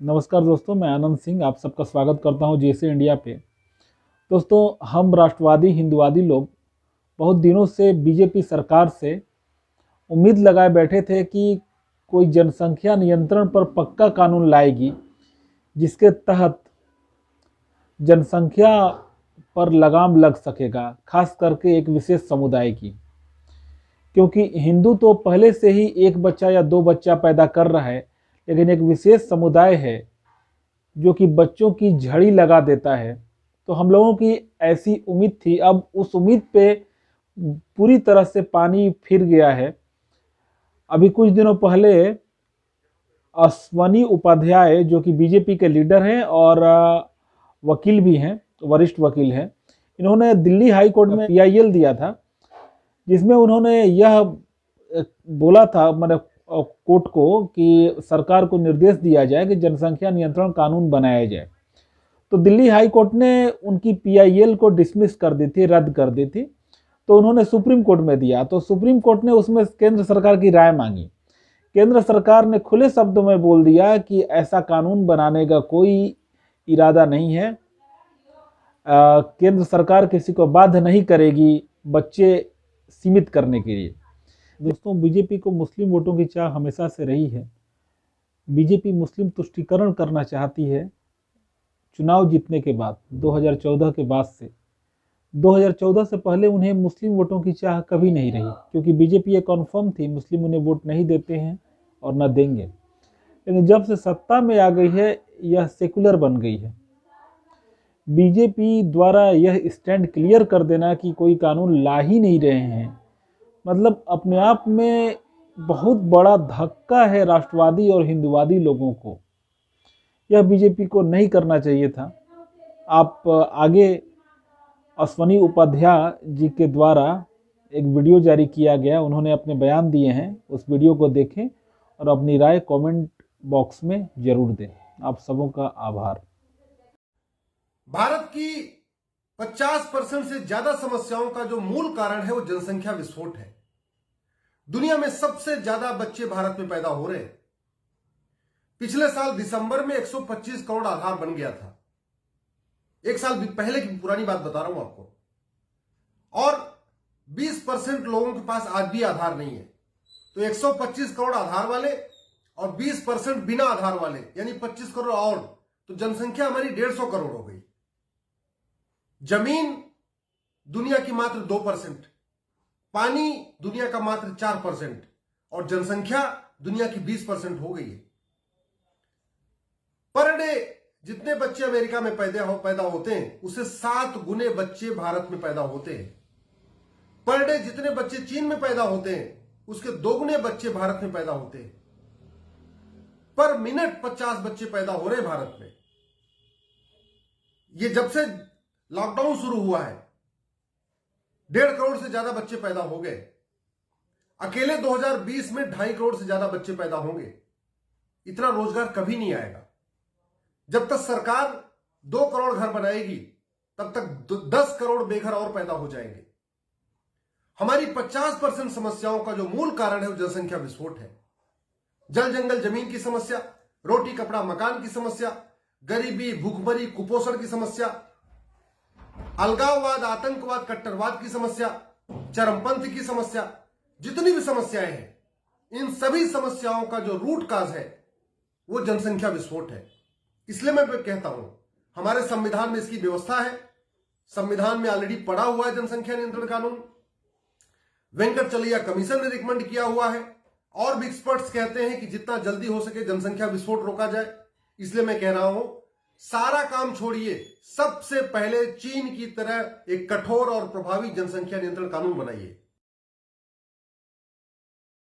नमस्कार दोस्तों, मैं आनंद सिंह आप सबका स्वागत करता हूं जेसे इंडिया पे। दोस्तों, हम राष्ट्रवादी हिंदुवादी लोग बहुत दिनों से बीजेपी सरकार से उम्मीद लगाए बैठे थे कि कोई जनसंख्या नियंत्रण पर पक्का कानून लाएगी, जिसके तहत जनसंख्या पर लगाम लग सकेगा, खास करके एक विशेष समुदाय की। क्योंकि हिंदू तो पहले से ही एक बच्चा या दो बच्चा पैदा कर रहा है, लेकिन एक विशेष समुदाय है जो कि बच्चों की झड़ी लगा देता है। तो हम लोगों की ऐसी उम्मीद थी, अब उस उम्मीद पे पूरी तरह से पानी फिर गया है। अभी कुछ दिनों पहले अश्वनी उपाध्याय, जो कि बीजेपी के लीडर हैं और वकील भी हैं, वरिष्ठ वकील हैं, इन्होंने दिल्ली हाई कोर्ट में पीआईएल दिया था, जिसमें उन्होंने यह बोला था, मतलब कोर्ट को, कि सरकार को निर्देश दिया जाए कि जनसंख्या नियंत्रण कानून बनाया जाए। तो दिल्ली हाई कोर्ट ने उनकी पीआईएल को डिसमिस कर दी थी, रद्द कर दी थी। तो उन्होंने सुप्रीम कोर्ट में दिया, तो सुप्रीम कोर्ट ने उसमें केंद्र सरकार की राय मांगी। केंद्र सरकार ने खुले शब्दों में बोल दिया कि ऐसा कानून बनाने का कोई इरादा नहीं है। केंद्र सरकार किसी को बाध्य नहीं करेगी बच्चे सीमित करने के लिए। दोस्तों, बीजेपी को मुस्लिम वोटों की चाह हमेशा से रही है। बीजेपी मुस्लिम तुष्टीकरण करना चाहती है चुनाव जीतने के बाद, 2014 के बाद से। 2014 से पहले उन्हें मुस्लिम वोटों की चाह कभी नहीं रही, क्योंकि बीजेपी ये कन्फर्म थी मुस्लिम उन्हें वोट नहीं देते हैं और न देंगे। लेकिन जब से सत्ता में आ गई है, यह सेकुलर बन गई है। बीजेपी द्वारा यह स्टैंड क्लियर कर देना कि कोई कानून ला ही नहीं रहे हैं, मतलब अपने आप में बहुत बड़ा धक्का है राष्ट्रवादी और हिंदुवादी लोगों को। यह बीजेपी को नहीं करना चाहिए था। आप आगे अश्वनी उपाध्याय जी के द्वारा एक वीडियो जारी किया गया, उन्होंने अपने बयान दिए हैं, उस वीडियो को देखें और अपनी राय कमेंट बॉक्स में जरूर दें। आप सबों का आभार। भारत की 50% से ज्यादा समस्याओं का जो मूल कारण है वो जनसंख्या विस्फोट है। दुनिया में सबसे ज्यादा बच्चे भारत में पैदा हो रहे हैं। पिछले साल दिसंबर में 125 करोड़ आधार बन गया था। एक साल पहले की पुरानी बात बता रहा हूं आपको। और 20% लोगों के पास आज भी आधार नहीं है। तो 125 करोड़ आधार वाले और 20% बिना आधार वाले, यानी 25 करोड़ और, तो जनसंख्या हमारी 150 करोड़ हो गई। जमीन दुनिया की मात्र 2%, पानी दुनिया का मात्र 4% और जनसंख्या दुनिया की 20% हो गई है। पर डे जितने बच्चे अमेरिका में पैदा होते हैं, उससे 7 गुने बच्चे भारत में पैदा होते हैं। पर डे जितने बच्चे चीन में पैदा होते हैं, उसके 2 गुने बच्चे भारत में पैदा होते हैं। पर मिनट 50 बच्चे पैदा हो रहे हैं भारत में। ये जब से लॉकडाउन शुरू हुआ है, 1.5 करोड़ से ज्यादा बच्चे पैदा हो गए। अकेले 2020 में 2.5 करोड़ से ज्यादा बच्चे पैदा होंगे। इतना रोजगार कभी नहीं आएगा। जब तक सरकार 2 करोड़ घर बनाएगी, तब तक 10 करोड़ बेघर और पैदा हो जाएंगे। हमारी 50% समस्याओं का जो मूल कारण है वो जनसंख्या विस्फोट है। जल जंगल जमीन की समस्या, रोटी कपड़ा मकान की समस्या, गरीबी, भूखमरी, कुपोषण की समस्या, अलगाववाद, आतंकवाद, कट्टरवाद की समस्या, चरमपंथी की समस्या, जितनी भी समस्याएं हैं, इन सभी समस्याओं का जो रूट काज है वो जनसंख्या विस्फोट है। इसलिए मैं कहता हूं, हमारे संविधान में इसकी व्यवस्था है। संविधान में ऑलरेडी पड़ा हुआ है जनसंख्या नियंत्रण कानून। वेंकटचलैया कमीशन ने रिकमेंड किया हुआ है और भी एक्सपर्ट्स कहते हैं कि जितना जल्दी हो सके जनसंख्या विस्फोट रोका जाए। इसलिए मैं कह रहा हूं, सारा काम छोड़िए, सबसे पहले चीन की तरह एक कठोर और प्रभावी जनसंख्या नियंत्रण कानून बनाइए।